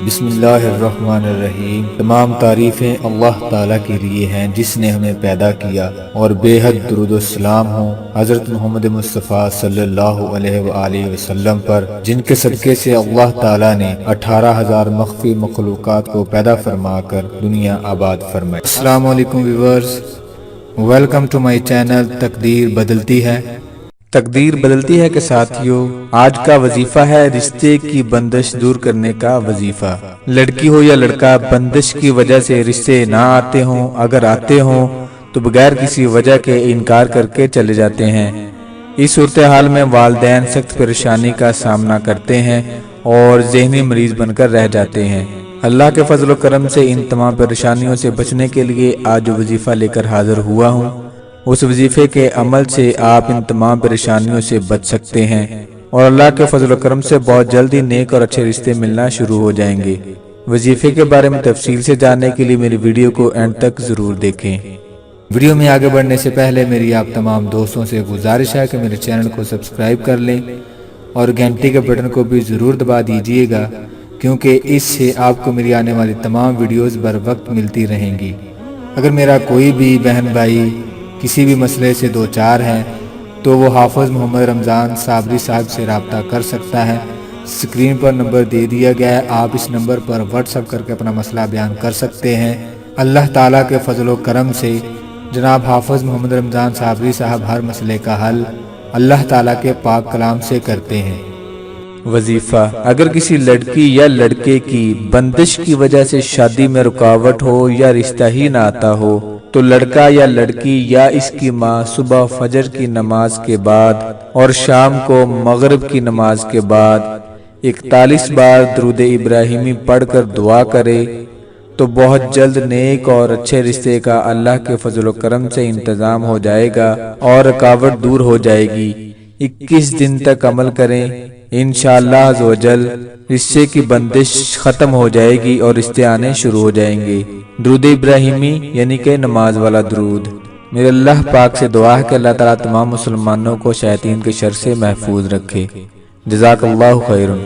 بسم اللہ الرحمن الرحیم۔ تمام تعریفیں اللہ تعالیٰ کے لیے ہیں جس نے ہمیں پیدا کیا، اور بے حد درود و سلام ہوں حضرت محمد مصطفیٰ صلی اللہ علیہ وآلہ وسلم پر، جن کے صدقے سے اللہ تعالیٰ نے 18,000 مخفی مخلوقات کو پیدا فرما کر دنیا آباد فرمائی۔ السلام علیکم viewers, welcome to my channel تقدیر بدلتی ہے۔ تقدیر بدلتی ہے کہ ساتھیوں، آج کا وظیفہ ہے رشتے کی بندش دور کرنے کا وظیفہ۔ لڑکی ہو یا لڑکا، بندش کی وجہ سے رشتے نہ آتے ہوں، اگر آتے ہوں تو بغیر کسی وجہ کے انکار کر کے چلے جاتے ہیں۔ اس صورتحال میں والدین سخت پریشانی کا سامنا کرتے ہیں اور ذہنی مریض بن کر رہ جاتے ہیں۔ اللہ کے فضل و کرم سے ان تمام پریشانیوں سے بچنے کے لیے آج جو وظیفہ لے کر حاضر ہوا ہوں، اس وظیفے کے عمل سے آپ ان تمام پریشانیوں سے بچ سکتے ہیں اور اللہ کے فضل و کرم سے بہت جلدی نیک اور اچھے رشتے ملنا شروع ہو جائیں گے۔ وظیفے کے بارے میں تفصیل سے جاننے کے لیے میری ویڈیو کو اینڈ تک ضرور دیکھیں۔ ویڈیو میں آگے بڑھنے سے پہلے میری آپ تمام دوستوں سے گزارش ہے کہ میرے چینل کو سبسکرائب کر لیں اور گھنٹی کے بٹن کو بھی ضرور دبا دیجئے گا، کیونکہ اس سے آپ کو میری آنے والی تمام ویڈیوز بر وقت ملتی رہیں گی۔ اگر میرا کوئی بھی بہن بھائی کسی بھی مسئلے سے دوچار ہے تو وہ حافظ محمد رمضان صابری صاحب سے رابطہ کر سکتا ہے۔ اسکرین پر نمبر دے دیا گیا ہے، آپ اس نمبر پر واٹس ایپ کر کے اپنا مسئلہ بیان کر سکتے ہیں۔ اللہ تعالیٰ کے فضل و کرم سے جناب حافظ محمد رمضان صابری صاحب ہر مسئلے کا حل اللہ تعالیٰ کے پاک کلام سے کرتے ہیں۔ وظیفہ: اگر کسی لڑکی یا لڑکے کی بندش کی وجہ سے شادی میں رکاوٹ ہو یا رشتہ ہی نہ آتا ہو تو لڑکا یا لڑکی یا اس کی ماں صبح فجر کی نماز کے بعد اور شام کو مغرب کی نماز کے بعد 41 بار درود ابراہیمی پڑھ کر دعا کرے تو بہت جلد نیک اور اچھے رشتے کا اللہ کے فضل و کرم سے انتظام ہو جائے گا اور رکاوٹ دور ہو جائے گی۔ 21 دن تک عمل کریں، انشاءاللہ عز و جل رشتے کی بندش ختم ہو جائے گی اور رشتے آنے شروع ہو جائیں گے۔ درود ابراہیمی یعنی کہ نماز والا درود۔ میرے اللہ پاک سے دعا ہے کہ اللہ تعالیٰ تمام مسلمانوں کو شیاطین کے شر سے محفوظ رکھے۔ جزاک اللہ خیرن۔